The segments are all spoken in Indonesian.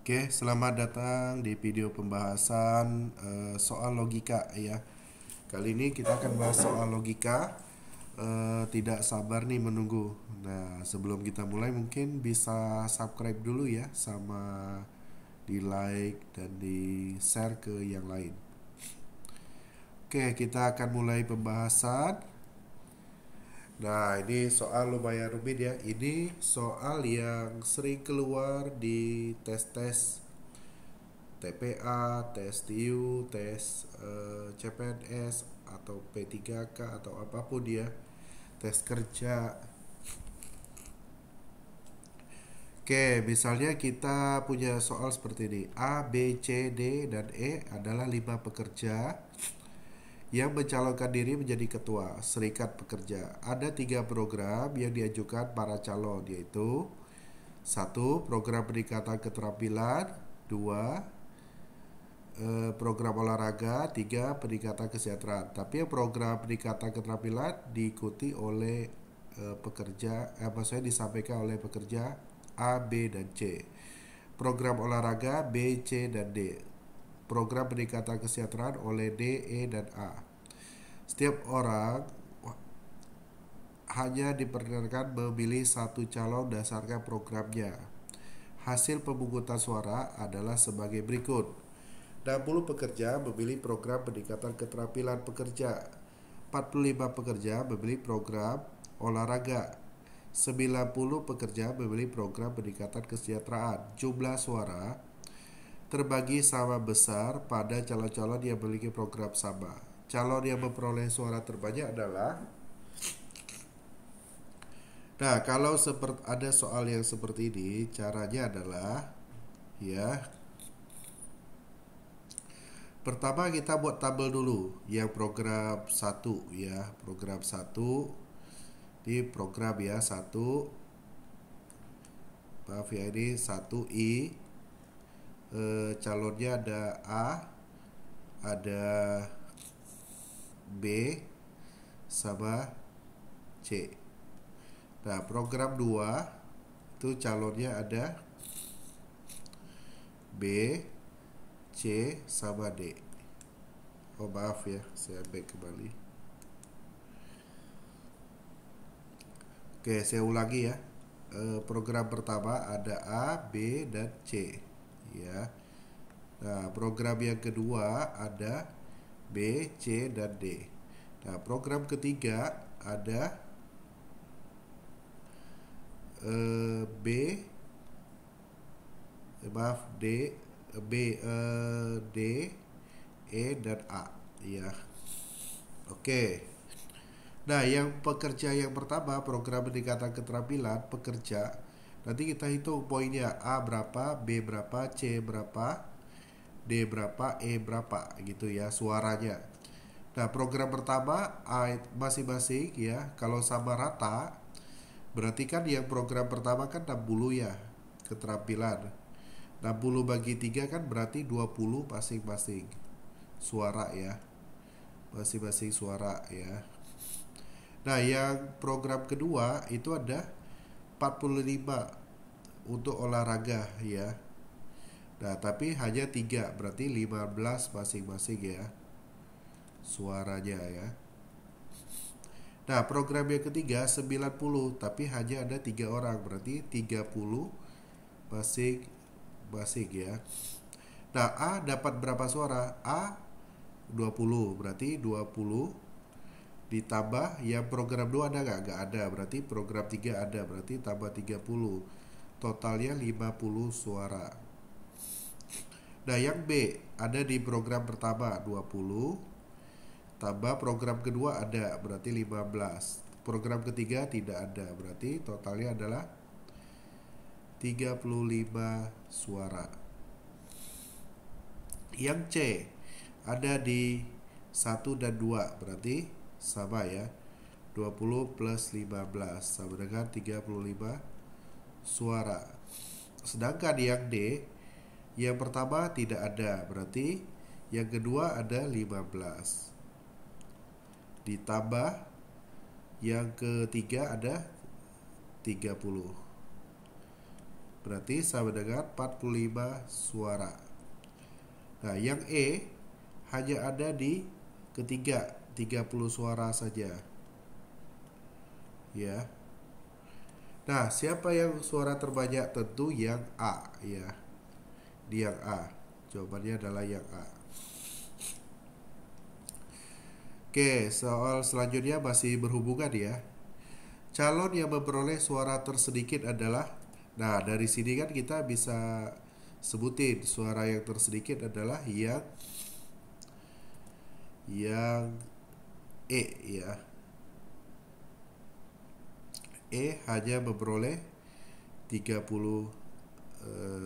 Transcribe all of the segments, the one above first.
Oke, selamat datang di video pembahasan soal logika ya. Kali ini kita akan bahas soal logika. Tidak sabar nih menunggu. Nah, sebelum kita mulai mungkin bisa subscribe dulu ya, sama di like dan di share ke yang lain. Oke, kita akan mulai pembahasan. Nah, ini soal lumayan rumit ya. Ini soal yang sering keluar di tes-tes TPA, tes TIU, tes CPNS atau P3K atau apapun dia, tes kerja. Oke, misalnya kita punya soal seperti ini. A, B, C, D, dan E adalah 5 pekerja yang mencalonkan diri menjadi ketua serikat pekerja. Ada 3 program yang diajukan para calon, yaitu satu, program peningkatan keterampilan. Dua, program olahraga. Tiga, peningkatan kesejahteraan. Tapi yang program peningkatan keterampilan diikuti oleh pekerja, maksudnya disampaikan oleh pekerja A, B, dan C. Program olahraga B, C, dan D. Program peningkatan kesejahteraan oleh D, E, dan A. Setiap orang hanya diperkenankan memilih satu calon berdasarkan programnya. Hasil pemungutan suara adalah sebagai berikut. 60 pekerja memilih program peningkatan keterampilan pekerja. 45 pekerja memilih program olahraga. 90 pekerja memilih program peningkatan kesejahteraan. Jumlah suara terbagi sama besar pada calon-calon yang memiliki program sama. Calon yang memperoleh suara terbanyak adalah. Nah, kalau ada soal yang seperti ini, caranya adalah ya, pertama kita buat tabel dulu yang program satu ya, program satu di program ya satu, maaf ya, ini 1I, calonnya ada A, ada B, sama C. Nah, program 2 itu calonnya ada B, C, sama D. Oh maaf ya, saya back kembali. Oke, saya ulangi ya. Program pertama ada A, B, dan C ya. Nah, program yang kedua ada B, C, dan D. Nah, program ketiga ada B, maaf, D, B, D, E, dan A ya. Oke. Nah, yang pekerja yang pertama, program peningkatan keterampilan pekerja, nanti kita hitung poinnya. A berapa, B berapa, C berapa, D berapa, E berapa gitu ya suaranya. Nah, program pertama A masing-masing ya, kalau sama rata berarti kan yang program pertama kan 60 ya keterampilan. 60 bagi 3 kan berarti 20 masing-masing suara ya. Masing-masing suara ya. Nah, yang program kedua itu ada 45 untuk olahraga ya. Nah, tapi hanya 3, berarti 15 masing-masing ya suaranya ya. Nah, program yang ketiga 90, tapi hanya ada 3 orang, berarti 30 masing-masing ya. Nah, A dapat berapa suara? A 20, berarti 20 ditambah yang program 2 ada nggak? Nggak ada, berarti program 3 ada, berarti tambah 30. Totalnya 50 suara. Nah, yang B ada di program pertama 20, tambah program kedua ada, berarti 15. Program ketiga tidak ada, berarti totalnya adalah 35 suara. Yang C ada di 1 dan 2, berarti sama ya. 20 plus 15 sama dengan 35 suara. Sedangkan yang D, yang pertama tidak ada, berarti yang kedua ada 15. Ditambah yang ketiga ada 30. Berarti sama dengan 45 suara. Nah, yang E hanya ada di ketiga, 30 suara saja. Ya. Nah, siapa yang suara terbanyak? Tentu yang A, ya. Di yang A. Jawabannya adalah yang A. Oke, soal selanjutnya masih berhubungan ya. Calon yang memperoleh suara tersedikit adalah, nah dari sini kan kita bisa sebutin suara yang tersedikit adalah yang E ya. E hanya memperoleh 30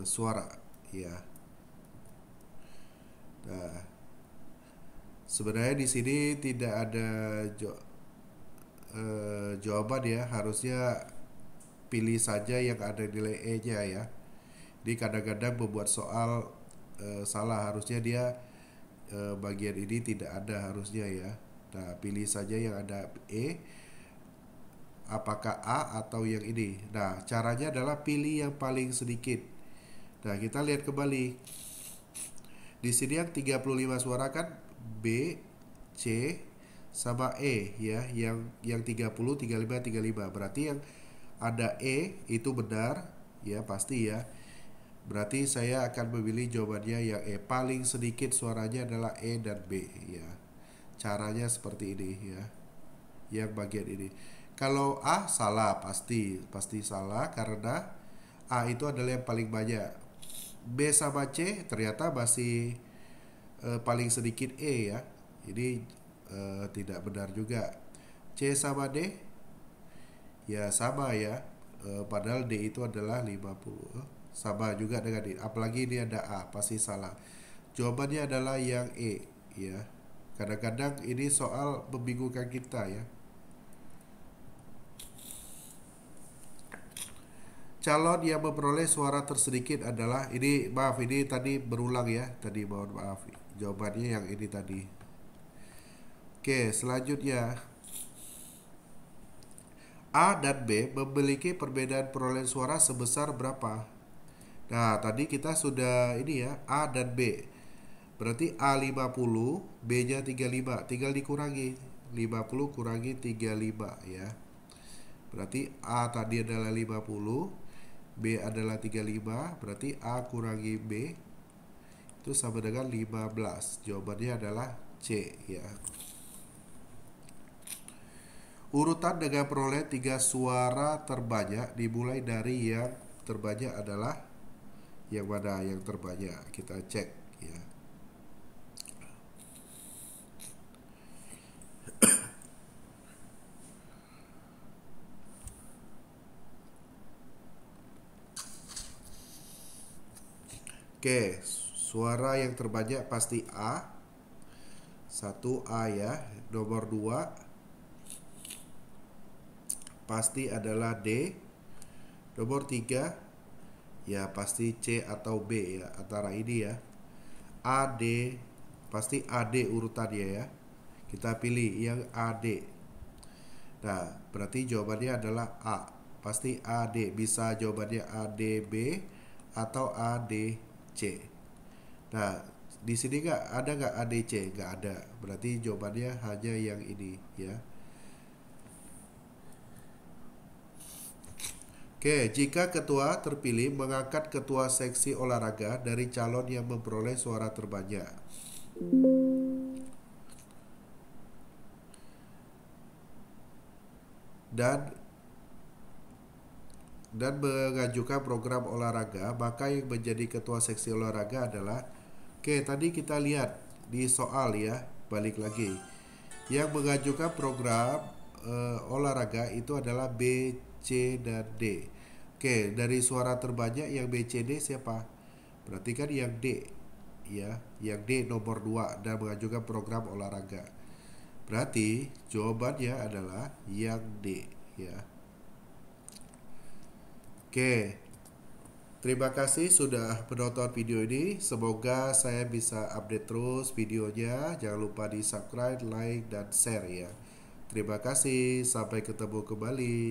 suara ya. Nah, sebenarnya di sini tidak ada jawaban ya, harusnya pilih saja yang ada nilai E-nya ya. Jadi kadang-kadang membuat soal salah, harusnya dia bagian ini tidak ada harusnya ya. Nah, pilih saja yang ada E, apakah A atau yang ini. Nah, caranya adalah pilih yang paling sedikit. Nah, kita lihat kembali. Di sini yang 35 suara kan B, C, sama E ya, yang 30, 35, 35. Berarti yang ada E itu benar ya, pasti ya. Berarti saya akan memilih jawabannya yang E. Paling sedikit suaranya adalah E dan B ya. Caranya seperti ini ya. Yang bagian ini. Kalau A salah, pasti salah karena A itu adalah yang paling banyak. B sama C ternyata masih paling sedikit E ya. Jadi tidak benar juga. C sama D ya sama ya. Padahal D itu adalah 50. Sama juga dengan D. Apalagi ini ada A, pasti salah. Jawabannya adalah yang E ya. Kadang-kadang ini soal membingungkan kita ya. Calon yang memperoleh suara tersedikit adalah, ini maaf ini tadi berulang ya, tadi mohon maaf. Jawabannya yang ini tadi. Oke, selanjutnya A dan B memiliki perbedaan perolehan suara sebesar berapa? Nah, tadi kita sudah ini ya, A dan B. Berarti A 50, B-nya 35. Tinggal dikurangi. 50 kurangi 35 ya. Berarti A tadi adalah 50, B adalah 35, berarti A kurangi B itu sama dengan 15. Jawabannya adalah C ya. Urutan dengan perolehan 3 suara terbanyak dimulai dari yang terbanyak adalah yang mana yang terbanyak. Kita cek ya. Oke, suara yang terbanyak pasti A. 1 A ya. Nomor 2 pasti adalah D. Nomor 3 ya pasti C atau B ya, antara ini ya. A, D, pasti AD urutannya ya. Kita pilih yang AD. Nah, berarti jawabannya adalah A. Pasti AD. Bisa jawabannya ADB atau ADC. Nah, di sini ada nggak ADC? Nggak ada. Berarti jawabannya hanya yang ini ya. Oke, jika ketua terpilih mengangkat ketua seksi olahraga dari calon yang memperoleh suara terbanyak. Dan mengajukan program olahraga, maka yang menjadi ketua seksi olahraga adalah, oke, tadi kita lihat di soal ya, balik lagi. Yang mengajukan program olahraga itu adalah B, C, dan D. Oke, dari suara terbanyak yang B, C, D siapa? Berarti kan yang D ya, yang D nomor 2 dan mengajukan program olahraga. Berarti jawabannya adalah yang D ya. Oke, terima kasih sudah menonton video ini. Semoga saya bisa update terus videonya. Jangan lupa di subscribe, like, dan share ya. Terima kasih, sampai ketemu kembali.